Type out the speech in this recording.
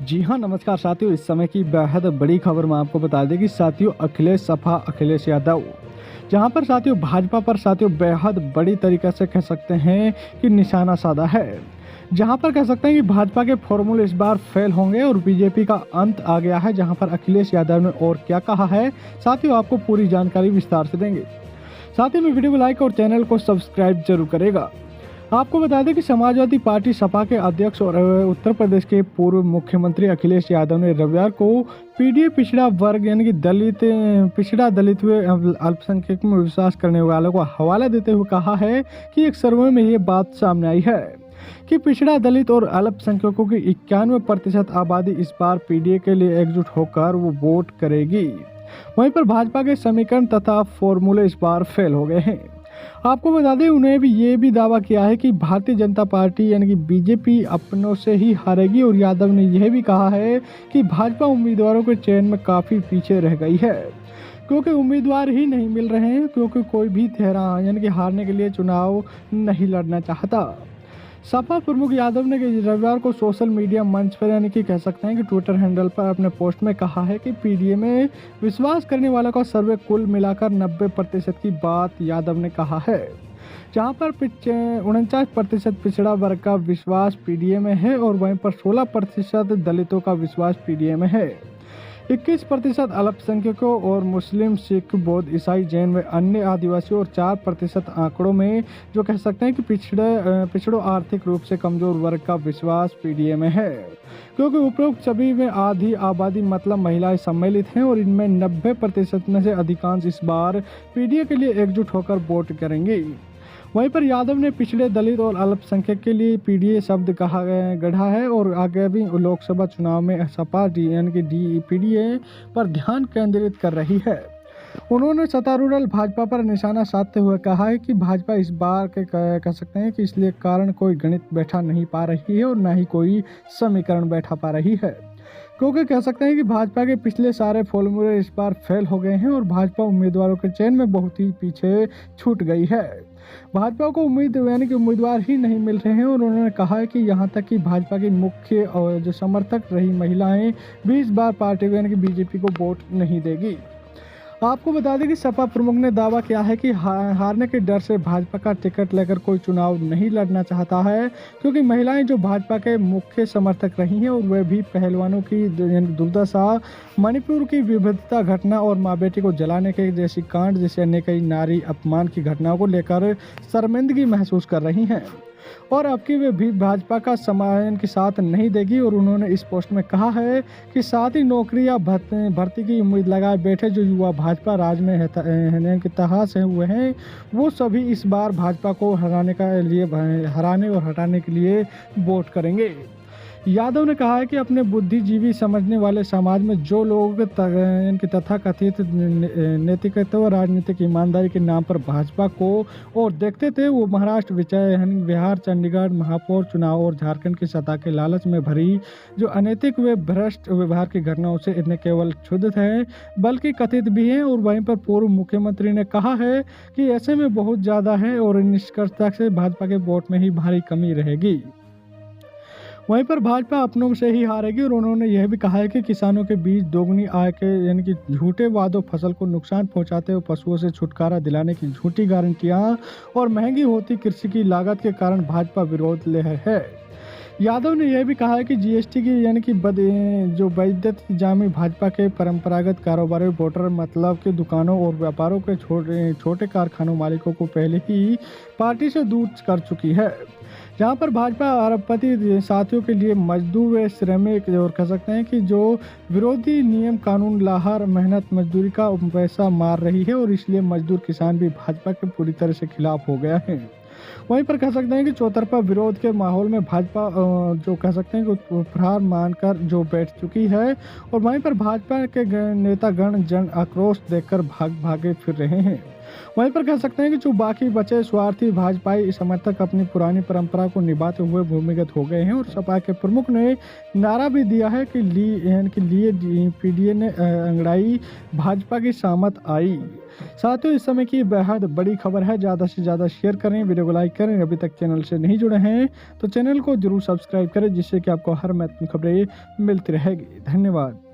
जी हाँ, नमस्कार साथियों। इस समय की बेहद बड़ी खबर मैं आपको बता दें कि साथियों अखिलेश यादव, जहाँ पर साथियों भाजपा पर साथियों बेहद बड़ी तरीके से कह सकते हैं कि निशाना साधा है। जहाँ पर कह सकते हैं कि भाजपा के फॉर्मूले इस बार फेल होंगे और बीजेपी का अंत आ गया है। जहाँ पर अखिलेश यादव ने और क्या कहा है, साथियों आपको पूरी जानकारी विस्तार से देंगे। साथ ही में वीडियो को लाइक और चैनल को सब्सक्राइब जरूर करेगा। आपको बता दें कि समाजवादी पार्टी सपा के अध्यक्ष और उत्तर प्रदेश के पूर्व मुख्यमंत्री अखिलेश यादव ने रविवार को पीडीए पिछड़ा वर्ग यानी कि दलित व अल्पसंख्यक में विश्वास करने वालों को हवाला देते हुए कहा है कि एक सर्वे में ये बात सामने आई है कि पिछड़ा दलित और अल्पसंख्यकों की 91% आबादी इस बार पीडीए के लिए एकजुट होकर वो वोट करेगी। वहीं पर भाजपा के समीकरण तथा फॉर्मूले इस बार फेल हो गए हैं। आपको बता दें उन्हें भी ये भी दावा किया है कि भारतीय जनता पार्टी यानी कि बीजेपी अपनों से ही हारेगी और यादव ने यह भी कहा है कि भाजपा उम्मीदवारों के चयन में काफ़ी पीछे रह गई है क्योंकि उम्मीदवार ही नहीं मिल रहे हैं, क्योंकि कोई भी चेहरा यानी कि हारने के लिए चुनाव नहीं लड़ना चाहता। सपा प्रमुख यादव ने रविवार को सोशल मीडिया मंच पर यानी कि कह सकते हैं कि ट्विटर हैंडल पर अपने पोस्ट में कहा है कि पीडीए में विश्वास करने वालों का सर्वे कुल मिलाकर 90% की बात यादव ने कहा है। जहां पर 49% पिछड़ा वर्ग का विश्वास पीडीए में है और वहीं पर 16% दलितों का विश्वास पीडीए में है। 21% अल्पसंख्यकों और मुस्लिम, सिख, बौद्ध, ईसाई, जैन व अन्य आदिवासियों और 4% आंकड़ों में जो कह सकते हैं कि पिछड़ों आर्थिक रूप से कमजोर वर्ग का विश्वास पीडीए में है, क्योंकि उपरोक्त सभी में आधी आबादी मतलब महिलाएं सम्मिलित हैं और इनमें 90% में से अधिकांश इस बार पीडीए के लिए एकजुट होकर वोट करेंगे। वहीं पर यादव ने पिछड़े, दलित और अल्पसंख्यक के लिए पीडीए शब्द गढ़ा है और आगामी लोकसभा चुनाव में सपा यानी कि पीडीए पर ध्यान केंद्रित कर रही है। उन्होंने सत्तारूढ़ भाजपा पर निशाना साधते हुए कहा है कि भाजपा इस बार के कह सकते हैं कि इसलिए कारण कोई गणित बैठा नहीं पा रही है और ना ही कोई समीकरण बैठा पा रही है, क्योंकि कह सकते हैं कि भाजपा के पिछले सारे फॉर्मूले इस बार फेल हो गए हैं और भाजपा उम्मीदवारों के चयन में बहुत ही पीछे छूट गई है। भाजपा को उम्मीदवार ही नहीं मिल रहे हैं और उन्होंने कहा है कि यहाँ तक कि भाजपा की मुख्य और जो समर्थक रही महिलाएं भी इस बार पार्टी को यानी कि बीजेपी को वोट नहीं देगी। आपको बता दें कि सपा प्रमुख ने दावा किया है कि हारने के डर से भाजपा का टिकट लेकर कोई चुनाव नहीं लड़ना चाहता है, क्योंकि महिलाएं जो भाजपा के मुख्य समर्थक रही हैं और वे भी पहलवानों की दुर्दशा, मणिपुर की विभिन्नता घटना और माँ बेटी को जलाने के जैसी कांड जैसे अन्य कई नारी अपमान की घटनाओं को लेकर शर्मिंदगी महसूस कर रही हैं और अब की वे भी भाजपा का समर्थन के साथ नहीं देगी। और उन्होंने इस पोस्ट में कहा है कि साथ ही नौकरी या भर्ती की उम्मीद लगाए बैठे जो युवा भाजपा राज में तहास हुए हैं, वो सभी इस बार भाजपा को हराने और हटाने के लिए वोट करेंगे। यादव ने कहा है कि अपने बुद्धिजीवी समझने वाले समाज में जो लोग तथाकथित नैतिकता और राजनीतिक ईमानदारी के नाम पर भाजपा को और देखते थे, वो महाराष्ट्र, बिहार, चंडीगढ़ महापौर चुनाव और झारखंड की सत्ता के लालच में भरी जो अनैतिक व भ्रष्ट व्यवहार की घटनाओं से इतने केवल क्षुब्ध हैं बल्कि कथित भी हैं। और वहीं पर पूर्व मुख्यमंत्री ने कहा है कि ऐसे में बहुत ज़्यादा है और निष्कर्षता से भाजपा के वोट में ही भारी कमी रहेगी। वहीं पर भाजपा अपनों से ही हारेगी और उन्होंने यह भी कहा है कि किसानों के बीच दोगुनी आय के यानी कि झूठे वादों, फसल को नुकसान पहुंचाते हुए पशुओं से छुटकारा दिलाने की झूठी गारंटियां और महंगी होती कृषि की लागत के कारण भाजपा विरोध ले है। यादव ने यह भी कहा है कि जीएसटी की यानी कि जो वैद्यत जामी भाजपा के परंपरागत कारोबारी, वोटर मतलब के दुकानों और व्यापारों के छोटे कारखानों मालिकों को पहले ही पार्टी से दूर कर चुकी है। जहां पर भाजपा अरबपति साथियों के लिए मजदूर व श्रमिक और कह सकते हैं कि जो विरोधी नियम कानून लाहर मेहनत मजदूरी का पैसा मार रही है और इसलिए मजदूर किसान भी भाजपा के पूरी तरह से खिलाफ हो गया है। वहीं पर कह सकते हैं कि चौतरफा विरोध के माहौल में भाजपा जो कह सकते हैं कि उपहार मानकर जो बैठ चुकी है और वहीं पर भाजपा के नेतागण जन आक्रोश देखकर भागे फिर रहे हैं। वहीं पर कह सकते हैं कि जो बाकी बचे स्वार्थी भाजपाई समर्थक अपनी पुरानी परंपरा को निभाते हुए भूमिगत हो गए हैं और सपा के प्रमुख ने नारा भी दिया है कि यानी कि लिए पीडीए ने अंगड़ाई भाजपा की सामत आई। साथियों, इस समय की बेहद बड़ी खबर है, ज़्यादा से ज़्यादा शेयर करें, वीडियो को लाइक करें। अभी तक चैनल से नहीं जुड़े हैं तो चैनल को जरूर सब्सक्राइब करें, जिससे कि आपको हर महत्वपूर्ण खबरें मिलती रहेगी। धन्यवाद।